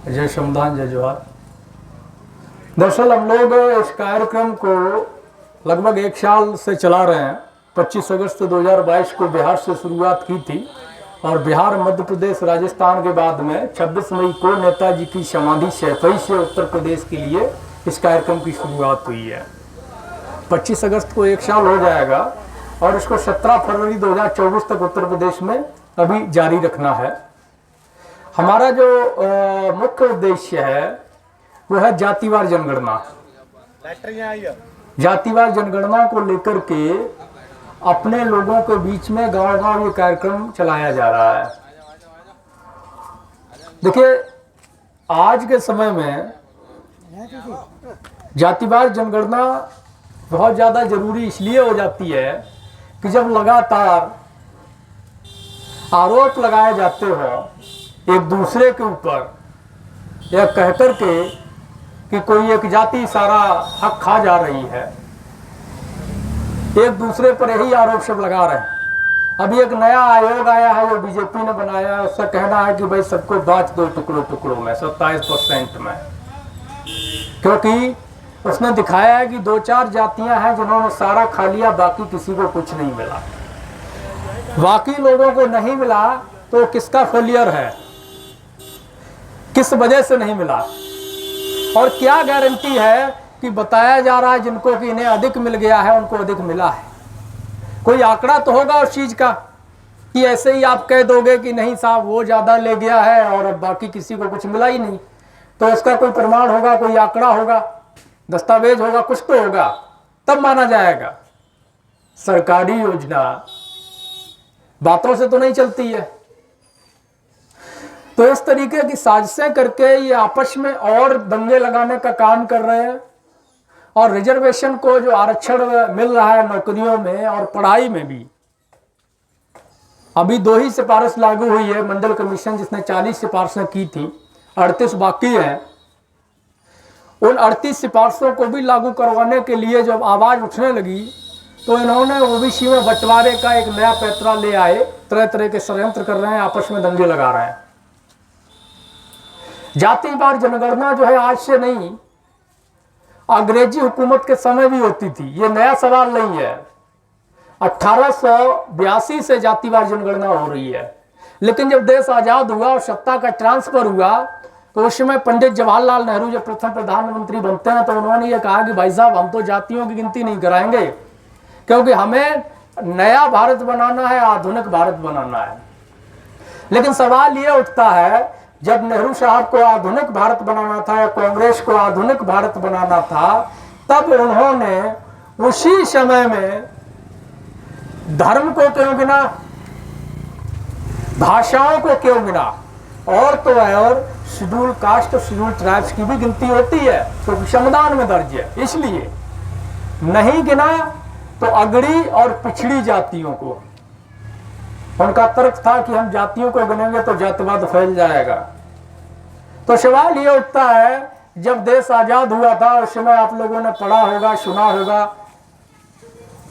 जय संविधान, जय जोहार। दरअसल हम लोग इस कार्यक्रम को लगभग 1 साल से चला रहे हैं। 25 अगस्त 2022 को बिहार से शुरुआत की थी और बिहार, मध्य प्रदेश, राजस्थान के बाद में 26 मई को नेताजी की समाधि सैफई से उत्तर प्रदेश के लिए इस कार्यक्रम की शुरुआत हुई है। 25 अगस्त को 1 साल हो जाएगा और इसको 17 फरवरी 2024 तक उत्तर प्रदेश में अभी जारी रखना है। हमारा जो मुख्य उद्देश्य है वो है जातिवार जनगणना। जातिवार जनगणना को लेकर के अपने लोगों के बीच में गांव-गांव ये कार्यक्रम चलाया जा रहा है। देखिए, आज के समय में जातिवार जनगणना बहुत ज़्यादा जरूरी इसलिए हो जाती है कि जब लगातार आरोप लगाए जाते हो एक दूसरे के ऊपर, यह कहकर के कि कोई एक जाति सारा हक खा जा रही है, एक दूसरे पर यही आरोप सब लगा रहे हैं। अभी एक नया आयोग आया है जो बीजेपी ने बनाया है, उसका कहना है कि भाई सबको बांट दो टुकड़ों में 27% में, क्योंकि उसने दिखाया है कि 2-4 जातियां हैं जिन्होंने सारा खा लिया, बाकी किसी को कुछ नहीं मिला। बाकी लोगों को नहीं मिला तो किसका फेलियर है, किस वजह से नहीं मिला, और क्या गारंटी है कि बताया जा रहा है जिनको कि इन्हें अधिक मिल गया है उनको अधिक मिला है। कोई आंकड़ा तो होगा उस चीज का कि ऐसे ही आप कह दोगे कि नहीं साहब वो ज्यादा ले गया है और अब बाकी किसी को कुछ मिला ही नहीं, तो उसका कोई प्रमाण होगा, कोई आंकड़ा होगा, दस्तावेज होगा, कुछ तो होगा, तब माना जाएगा। सरकारी योजना बातों से तो नहीं चलती है। तो इस तरीके की साजिशें करके ये आपस में और दंगे लगाने का काम कर रहे हैं। और रिजर्वेशन को जो आरक्षण मिल रहा है नौकरियों में और पढ़ाई में भी, अभी 2 ही सिफारिश लागू हुई है। मंडल कमीशन जिसने 40 सिफारिशें की थी, 38 बाकी हैं। उन 38 सिफारिशों को भी लागू करवाने के लिए जब आवाज उठने लगी तो इन्होंने ओबीसी में बंटवारे का एक नया पैंतरा ले आए, तरह तरह के षड्यंत्र कर रहे हैं, आपस में दंगे लगा रहे हैं। जातिवार जनगणना जो है आज से नहीं, अंग्रेजी हुकूमत के समय भी होती थी, ये नया सवाल नहीं है। 1882 से जातिवार जनगणना हो रही है, लेकिन जब देश आजाद हुआ और सत्ता का ट्रांसफर हुआ तो उस समय पंडित जवाहरलाल नेहरू जब प्रथम प्रधानमंत्री बनते हैं तो उन्होंने ये कहा कि भाई साहब हम तो जातियों की गिनती नहीं कराएंगे, क्योंकि हमें नया भारत बनाना है, आधुनिक भारत बनाना है। लेकिन सवाल ये उठता है, जब नेहरू साहब को आधुनिक भारत बनाना था या कांग्रेस को आधुनिक भारत बनाना था, तब उन्होंने उसी समय में धर्म को क्यों गिना, भाषाओं को क्यों गिना, और तो और शेड्यूल कास्ट और शेड्यूल ट्राइब्स की भी गिनती होती है क्योंकि संविधान में दर्ज है, इसलिए नहीं गिना। तो अगड़ी और पिछड़ी जातियों को, उनका तर्क था कि हम जातियों को गिनेंगे तो जातिवाद फैल जाएगा। तो सवाल ये उठता है, जब देश आजाद हुआ था उस समय आप लोगों ने पढ़ा होगा, सुना होगा,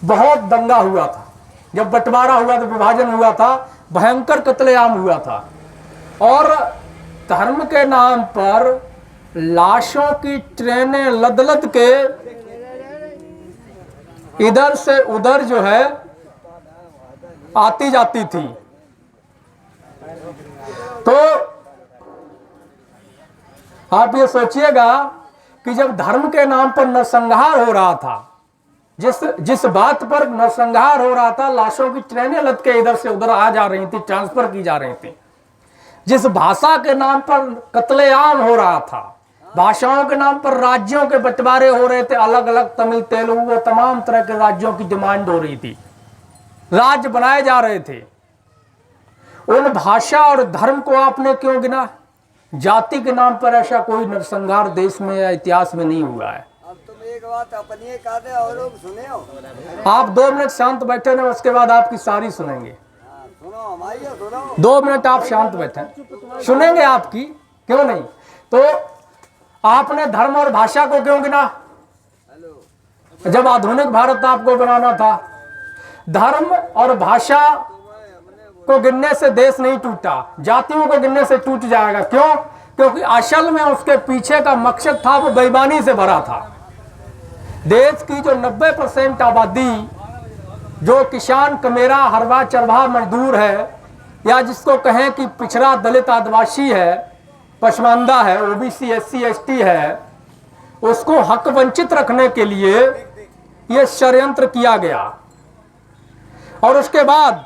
बहुत दंगा हुआ था। जब बंटवारा हुआ तो विभाजन हुआ था, भयंकर कत्लेआम हुआ था, और धर्म के नाम पर लाशों की ट्रेनें लद लद के इधर से उधर जो है आती जाती थी। तो आप ये सोचिएगा कि जब धर्म के नाम पर नरसंहार हो रहा था, जिस बात पर नरसंहार हो रहा था, लाशों की ट्रेनें लद के इधर से उधर आ जा रही थी, ट्रांसफर की जा रही थी, जिस भाषा के नाम पर कत्लेआम हो रहा था, भाषाओं के नाम पर राज्यों के बंटवारे हो रहे थे, अलग अलग तमिल, तेलुगु, तमाम तरह के राज्यों की डिमांड हो रही थी, राज्य बनाए जा रहे थे, उन भाषा और धर्म को आपने क्यों गिना? जाति के नाम पर ऐसा कोई नरसंहार देश में या इतिहास में नहीं हुआ है। अब तुम एक बात अपनी कहते और लोग सुने हो। आप 2 मिनट शांत बैठे ना, उसके बाद आपकी सारी सुनेंगे। सुनो हमारी, सुनो 2 मिनट आप शांत बैठे, सुनेंगे आपकी, क्यों नहीं। तो आपने धर्म और भाषा को क्यों गिना? जब आधुनिक भारत आपको बनाना था, धर्म और भाषा को गिनने से देश नहीं टूटा, जातियों को गिनने से टूट जाएगा। क्यों? क्योंकि असल में उसके पीछे का मकसद था वो बेईमानी से भरा था। देश की जो 90% आबादी जो किसान, कमेरा, हरवा, चरवाहा मजदूर है, या जिसको कहें कि पिछड़ा, दलित, आदिवासी है, पसमानदा है, ओबीसी, एससी, एसटी है, उसको हक वंचित रखने के लिए यह षड्यंत्र किया गया। और उसके बाद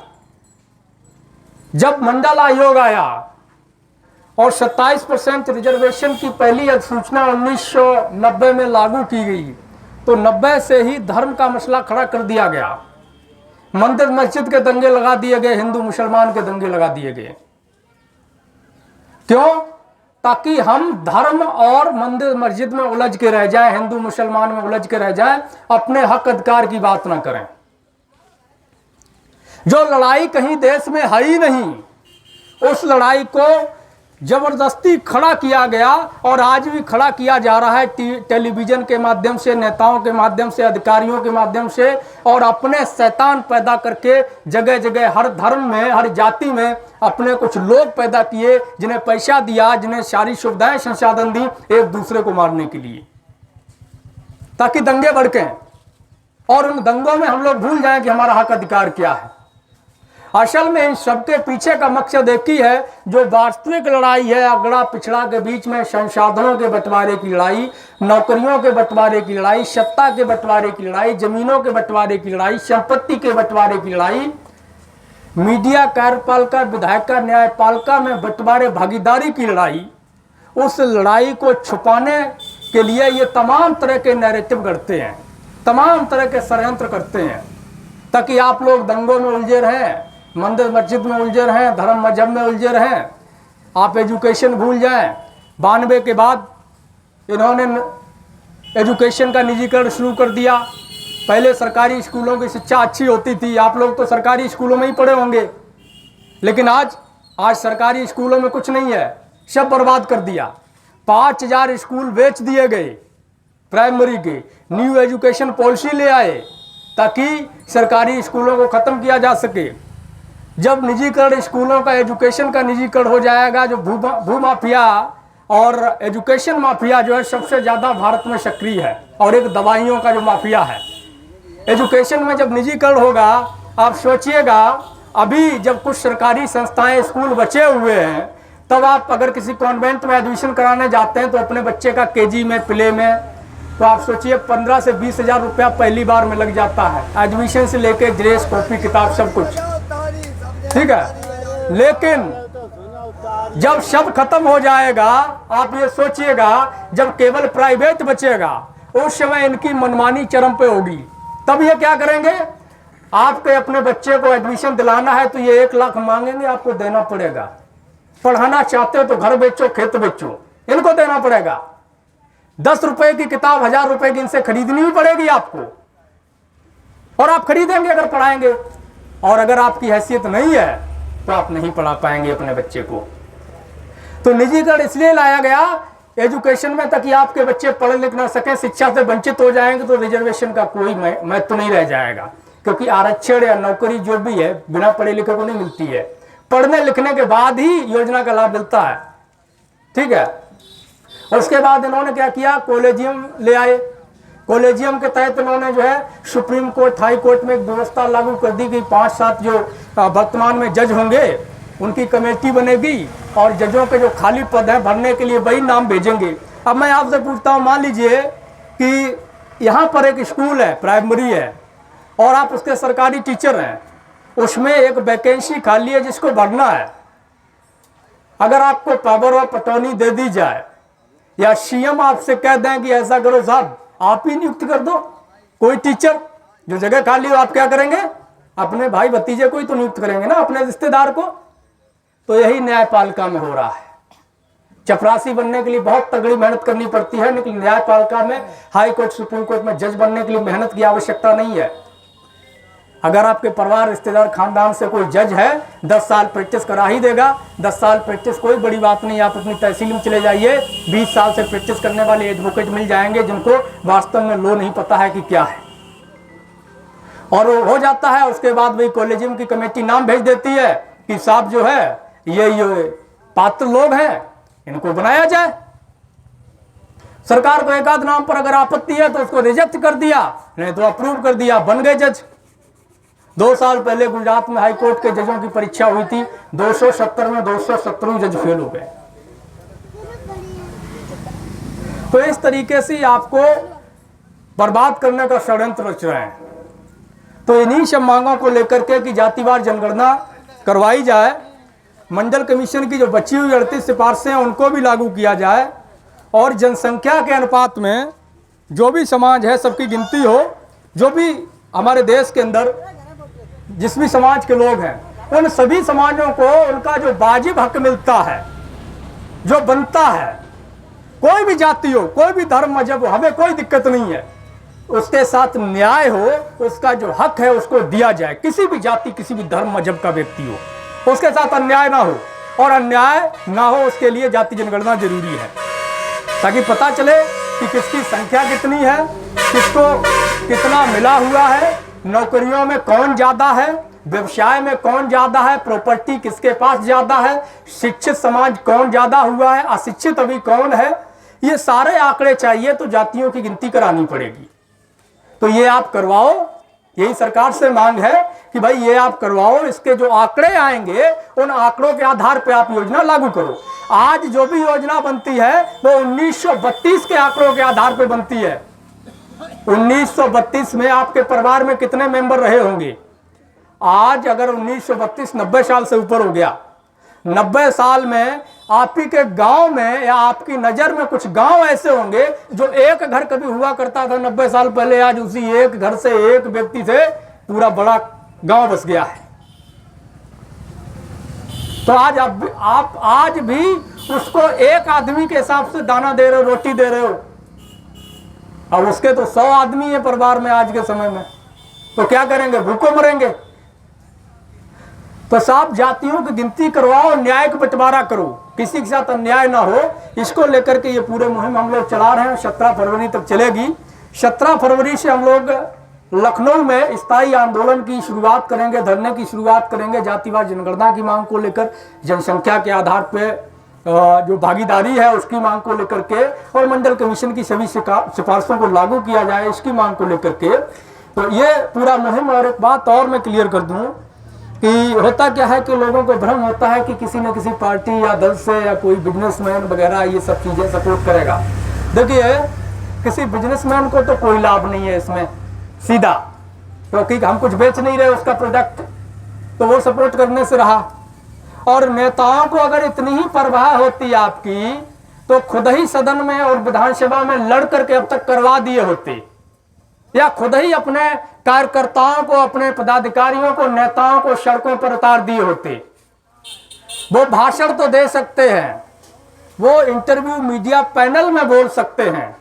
जब मंडल आयोग आया और 27% रिजर्वेशन की पहली अधिसूचना 1990 में लागू की गई, तो 90 से ही धर्म का मसला खड़ा कर दिया गया। मंदिर मस्जिद के दंगे लगा दिए गए, हिंदू मुसलमान के दंगे लगा दिए गए। क्यों? ताकि हम धर्म और मंदिर मस्जिद में उलझ के रह जाएं, हिंदू मुसलमान में उलझ के रह जाएं, अपने हक अधिकार की बात ना करें। जो लड़ाई कहीं देश में है ही नहीं, उस लड़ाई को जबरदस्ती खड़ा किया गया और आज भी खड़ा किया जा रहा है टेलीविजन के माध्यम से, नेताओं के माध्यम से, अधिकारियों के माध्यम से, और अपने शैतान पैदा करके जगह जगह हर धर्म में, हर जाति में अपने कुछ लोग पैदा किए जिन्हें पैसा दिया, जिन्हें सारी सुविधाएं संसाधन दी एक दूसरे को मारने के लिए, ताकि दंगे भड़कें और उन दंगों में हम लोग भूल जाएं कि हमारा हक अधिकार क्या है। असल में इन सबके पीछे का मकसद एक ही है, जो वास्तविक लड़ाई है अगड़ा पिछड़ा के बीच में, संसाधनों के बंटवारे की लड़ाई, नौकरियों के बंटवारे की लड़ाई, सत्ता के बंटवारे की लड़ाई, जमीनों के बंटवारे की लड़ाई, संपत्ति के बंटवारे की लड़ाई, मीडिया, कार्यपालिका, विधायिका, न्यायपालिका में बंटवारे भागीदारी की लड़ाई। उस लड़ाई को छुपाने के लिए ये तमाम तरह के नैरेटिव करते हैं, तमाम तरह के षड्यंत्र करते हैं, ताकि आप लोग दंगों में उलझे रहें, मंदिर मस्जिद में उलझे रहें, धर्म मजहब में उलझे रहें, आप एजुकेशन भूल जाएं। 92 के बाद इन्होंने एजुकेशन का निजीकरण शुरू कर दिया। पहले सरकारी स्कूलों की शिक्षा अच्छी होती थी, आप लोग तो सरकारी स्कूलों में ही पढ़े होंगे, लेकिन आज सरकारी स्कूलों में कुछ नहीं है, सब बर्बाद कर दिया। 5000 स्कूल बेच दिए गए प्राइमरी के। न्यू एजुकेशन पॉलिसी ले आए ताकि सरकारी स्कूलों को ख़त्म किया जा सके। जब निजीकरण स्कूलों का, एजुकेशन का निजीकरण हो जाएगा, जो भूमाफिया और एजुकेशन माफिया जो है सबसे ज़्यादा भारत में सक्रिय है, और एक दवाइयों का जो माफिया है, एजुकेशन में जब निजीकरण होगा, आप सोचिएगा, अभी जब कुछ सरकारी संस्थाएं, स्कूल बचे हुए हैं, तब आप अगर किसी कॉन्वेंट में एडमिशन कराने जाते हैं तो अपने बच्चे का केजी में, प्ले में, तो आप सोचिए 15 से 20 हज़ार रुपया पहली बार में लग जाता है, एडमिशन से लेके ड्रेस, कॉपी, किताब, सब कुछ, ठीक है। लेकिन जब सब खत्म हो जाएगा, आप ये सोचिएगा, जब केवल प्राइवेट बचेगा, उस समय इनकी मनमानी चरम पे होगी। तब ये क्या करेंगे, आपके अपने बच्चे को एडमिशन दिलाना है तो ये 1 लाख मांगेंगे, आपको देना पड़ेगा। पढ़ाना चाहते हो तो घर बेचो, खेत बेचो, इनको देना पड़ेगा। 10 रुपए की किताब 1000 रुपए की इनसे खरीदनी भी पड़ेगी आपको, और आप खरीदेंगे अगर पढ़ाएंगे। और अगर आपकी हैसियत नहीं है तो आप नहीं पढ़ा पाएंगे अपने बच्चे को। तो निजीकरण इसलिए लाया गया एजुकेशन में, ताकि आपके बच्चे पढ़ लिख ना सकें, शिक्षा से वंचित हो जाएंगे, तो रिजर्वेशन का कोई महत्व नहीं रह जाएगा। क्योंकि आरक्षण या नौकरी जो भी है बिना पढ़े लिखे को नहीं मिलती है, पढ़ने लिखने के बाद ही योजना का लाभ मिलता है, ठीक है। उसके बाद इन्होंने क्या किया, कॉलेजियम ले आए। कॉलेजियम के तहत इन्होंने जो है सुप्रीम कोर्ट, हाई कोर्ट में एक व्यवस्था लागू कर दी कि 5-7 जो वर्तमान में जज होंगे उनकी कमेटी बनेगी, और जजों के जो खाली पद हैं भरने के लिए वही नाम भेजेंगे। अब मैं आपसे पूछता हूँ, मान लीजिए कि यहाँ पर एक स्कूल है, प्राइमरी है, और आप उसके सरकारी टीचर हैं, उसमें एक वैकेंसी खाली है जिसको भरना है। अगर आपको पावर ऑफ अटॉर्नी दे दी जाए, या सीएम आपसे कह दें कि ऐसा करो साहब, आप ही नियुक्त कर दो कोई टीचर, जो जगह खाली हो, आप क्या करेंगे, अपने भाई भतीजे को ही तो नियुक्त करेंगे ना, अपने रिश्तेदार को। तो यही न्यायपालिका में हो रहा है। चपरासी बनने के लिए बहुत तगड़ी मेहनत करनी पड़ती है, लेकिन न्यायपालिका में, हाई कोर्ट, सुप्रीम कोर्ट में जज बनने के लिए मेहनत की आवश्यकता नहीं है। अगर आपके परिवार, रिश्तेदार, खानदान से कोई जज है, 10 साल प्रैक्टिस करा ही देगा। 10 साल प्रैक्टिस कोई बड़ी बात नहीं, आप अपनी तहसील में चले जाइए, 20 साल से प्रैक्टिस करने वाले एडवोकेट मिल जाएंगे जिनको वास्तव में लॉ नहीं पता है कि क्या है, और वो हो जाता है। उसके बाद वही कॉलेजियम की कमेटी नाम भेज देती है कि साहब जो है ये पात्र लोग हैं, इनको बनाया जाए। सरकार को एक आध नाम पर अगर आपत्ति है तो उसको रिजेक्ट कर दिया, नहीं तो अप्रूव कर दिया, बन गए जज। 2 साल पहले गुजरात में हाई कोर्ट के जजों की परीक्षा हुई थी, 270 में 270 जज फेल हो गए। तो इस तरीके से आपको बर्बाद करने का षड्यंत्र रच रहे हैं। तो इन्हीं सब मांगों को लेकर के कि जातिवार जनगणना करवाई जाए, मंडल कमीशन की जो बची हुई 38 सिफारिशें हैं उनको भी लागू किया जाए, और जनसंख्या के अनुपात में जो भी समाज है सबकी गिनती हो। जो भी हमारे देश के अंदर जिस भी समाज के लोग हैं उन सभी समाजों को उनका जो वाजिब हक मिलता है, जो बनता है, कोई भी जाति हो, कोई भी धर्म मजहब हो, हमें कोई दिक्कत नहीं है, उसके साथ न्याय हो, उसका जो हक है उसको दिया जाए। किसी भी जाति, किसी भी धर्म मजहब का व्यक्ति हो, उसके साथ अन्याय ना हो, और अन्याय ना हो उसके लिए जाति जनगणना जरूरी है, ताकि पता चले कि किसकी संख्या कितनी है, किसको कितना मिला हुआ है, नौकरियों में कौन ज्यादा है, व्यवसाय में कौन ज्यादा है, प्रॉपर्टी किसके पास ज्यादा है, शिक्षित समाज कौन ज्यादा हुआ है, अशिक्षित अभी कौन है। ये सारे आंकड़े चाहिए, तो जातियों की गिनती करानी पड़ेगी। तो ये आप करवाओ, यही सरकार से मांग है कि भाई ये आप करवाओ। इसके जो आंकड़े आएंगे उन आंकड़ों के आधार पर आप योजना लागू करो। आज जो भी योजना बनती है वो 1932 के आंकड़ों के आधार पर बनती है। 1932 में आपके परिवार में कितने मेंबर रहे होंगे? आज अगर 1932 90 साल से ऊपर हो गया, 90 साल में आप ही के गांव में या आपकी नजर में कुछ गांव ऐसे होंगे जो एक घर कभी हुआ करता था 90 साल पहले, आज उसी एक घर से, एक व्यक्ति से पूरा बड़ा गांव बस गया है। तो आज आप आज भी उसको एक आदमी के हिसाब से दाना दे रहे हो, रोटी दे रहे हो, अब उसके तो 100 आदमी है परिवार में आज के समय में, तो क्या करेंगे? भूखों मरेंगे। तो साहब जातियों की गिनती करवाओ, न्याय का बंटवारा करो, किसी के साथ अन्याय ना हो। इसको लेकर के ये पूरे मुहिम हम लोग चला रहे हैं, 17 फरवरी तक चलेगी। 17 फरवरी से हम लोग लखनऊ में स्थायी आंदोलन की शुरुआत करेंगे, धरने की शुरुआत करेंगे, जातिवार जनगणना की मांग को लेकर, जनसंख्या के आधार पर जो भागीदारी है उसकी मांग को लेकर के, और मंडल कमीशन की सभी सिफारिशों को लागू किया जाए इसकी मांग को लेकर के। तो ये पूरा मुहिम। और एक बात और मैं क्लियर कर दूं कि होता क्या है कि लोगों को भ्रम होता है कि किसी न किसी पार्टी या दल से या कोई बिजनेसमैन वगैरह ये सब चीजें सपोर्ट करेगा। देखिए, किसी बिजनेसमैन को तो कोई लाभ नहीं है इसमें सीधा, क्योंकि हम कुछ बेच नहीं रहे उसका प्रोडक्ट, तो वो सपोर्ट करने से रहा। और नेताओं को अगर इतनी ही परवाह होती आपकी तो खुद ही सदन में और विधानसभा में लड़ करके अब तक करवा दिए होते, या खुद ही अपने कार्यकर्ताओं को, अपने पदाधिकारियों को, नेताओं को सड़कों पर उतार दिए होते। वो भाषण तो दे सकते हैं, वो इंटरव्यू मीडिया पैनल में बोल सकते हैं,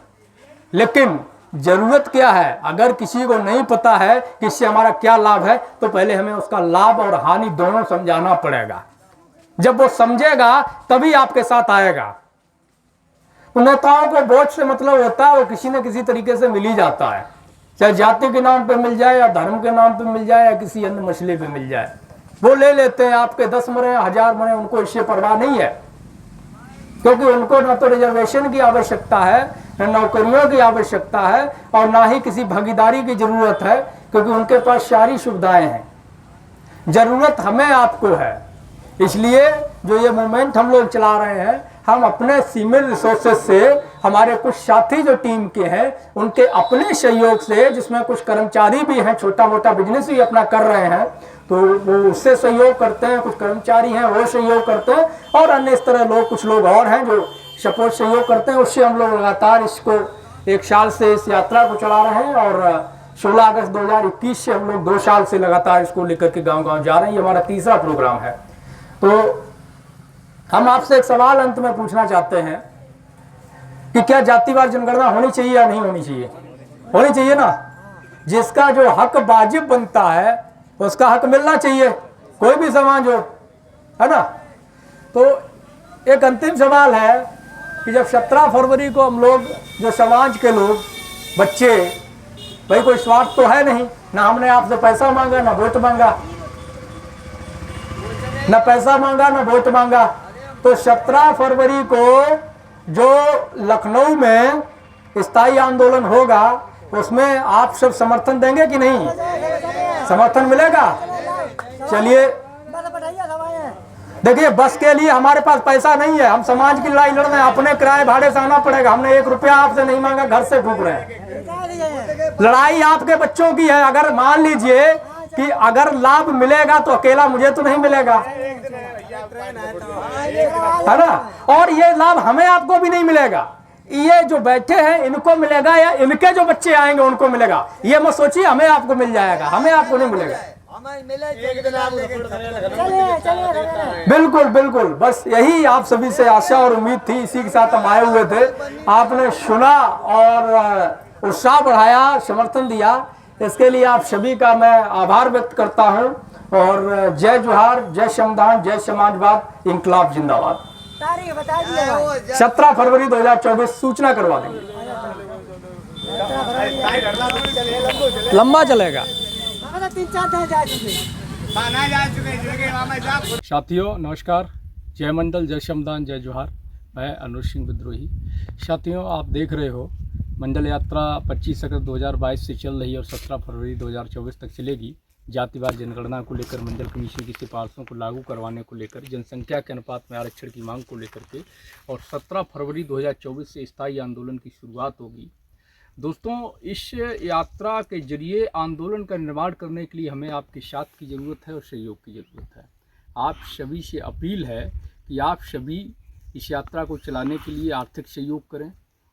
लेकिन जरूरत क्या है? अगर किसी को नहीं पता है कि इससे हमारा क्या लाभ है, तो पहले हमें उसका लाभ और हानि दोनों समझाना पड़ेगा। जब वो समझेगा तभी आपके साथ आएगा। नेताओं को वोट से मतलब होता है, वो किसी न किसी तरीके से मिल ही जाता है, चाहे जाति के नाम पे मिल जाए, या धर्म के नाम पे मिल जाए, या किसी अन्य मसले पे मिल जाए, वो ले लेते हैं। आपके 10 मरे, 1000 मरे, उनको इससे परवाह नहीं है, क्योंकि उनको न तो रिजर्वेशन की आवश्यकता है, न नौकरियों की आवश्यकता है, और ना ही किसी भागीदारी की जरूरत है, क्योंकि उनके पास सारी सुविधाएं हैं। जरूरत हमें आपको है। इसलिए जो ये मूवमेंट हम लोग चला रहे हैं, हम अपने सीमित रिसोर्सेज से, हमारे कुछ साथी जो टीम के हैं उनके अपने सहयोग से, जिसमें कुछ कर्मचारी भी हैं, छोटा मोटा बिजनेस भी अपना कर रहे हैं, तो वो उससे सहयोग करते हैं, कुछ कर्मचारी हैं वो सहयोग करते हैं, और अन्य इस तरह लोग, कुछ लोग और हैं जो सपोर्ट सहयोग करते हैं। उससे हम लोग लगातार इसको 1 साल से इस यात्रा को चला रहे हैं, और 16 अगस्त 2021 से हम लोग 2 साल से लगातार इसको लेकर के गाँव-गाँव जा रहे हैं। ये हमारा तीसरा प्रोग्राम है। तो हम आपसे एक सवाल अंत में पूछना चाहते हैं कि क्या जातिवार जनगणना होनी चाहिए या नहीं होनी चाहिए? होनी चाहिए ना। जिसका जो हक वाजिब बनता है उसका हक मिलना चाहिए, कोई भी समाज हो, है ना। तो एक अंतिम सवाल है कि जब 17 फरवरी को हम लोग, जो समाज के लोग, बच्चे, भाई कोई स्वार्थ तो है नहीं, ना हमने आपसे पैसा मांगा, ना वोट मांगा, ना पैसा मांगा, ना वोट मांगा, तो 17 फरवरी को जो लखनऊ में स्थायी आंदोलन होगा उसमें आप सब समर्थन देंगे कि नहीं? समर्थन मिलेगा? चलिए, देखिए बस के लिए हमारे पास पैसा नहीं है, हम समाज की लड़ाई लड़ रहे हैं, अपने किराए भाड़े से आना पड़ेगा, हमने 1 रुपया आपसे नहीं मांगा, घर से फूक रहे हैं। लड़ाई आपके बच्चों की है। अगर मान लीजिए कि अगर लाभ मिलेगा तो अकेला मुझे तो नहीं मिलेगा, है ना? और ये लाभ हमें आपको भी नहीं मिलेगा, ये जो बैठे हैं इनको मिलेगा या इनके जो बच्चे आएंगे उनको मिलेगा। ये मत सोचिए हमें आपको मिल जाएगा, हमें आपको नहीं मिलेगा। बिल्कुल बिल्कुल, बस यही आप सभी से आशा और उम्मीद थी, इसी के साथ हम आए हुए थे। आपने सुना और उत्साह बढ़ाया, समर्थन दिया, इसके लिए आप सभी का मैं आभार व्यक्त करता हूं। और जय जोहार, जय श्रमदान, जय समाजवाद, इंकलाब जिंदाबाद। 17 फरवरी 2024 सूचना करवा देंगे, लंबा चलेगा। साथियों नमस्कार, जय मंडल, जय श्रमदान, जय जोहार। मैं अनुज सिंह विद्रोही। साथियों आप देख रहे हो मंडल यात्रा 25 अगस्त 2022 से चल रही है और 17 फरवरी 2024 तक चलेगी। जातिवार जनगणना को लेकर, मंडल कमीशन की सिफारिशों को लागू करवाने को लेकर, जनसंख्या के अनुपात में आरक्षण की मांग को लेकर के, और 17 फरवरी 2024 से स्थायी आंदोलन की शुरुआत होगी। दोस्तों इस यात्रा के जरिए आंदोलन का निर्माण करने के लिए हमें आपके साथ की ज़रूरत है और सहयोग की ज़रूरत है। आप सभी से अपील है कि आप सभी इस यात्रा को चलाने के लिए आर्थिक सहयोग करें,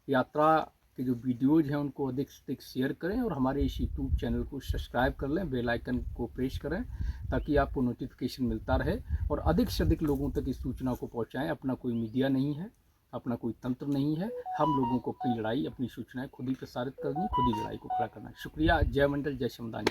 यात्रा के जो वीडियोज़ हैं उनको अधिक से अधिक शेयर करें और हमारे इस यूट्यूब चैनल को सब्सक्राइब कर लें, बेल आइकन को प्रेस करें ताकि आपको नोटिफिकेशन मिलता रहे और अधिक से अधिक लोगों तक इस सूचना को पहुंचाएं। अपना कोई मीडिया नहीं है, अपना कोई तंत्र नहीं है, हम लोगों को अपनी लड़ाई, अपनी सूचनाएं खुद ही प्रसारित करनी, खुद ही लड़ाई को खड़ा करना है। शुक्रिया। जय मंडल, जय श्रमदान।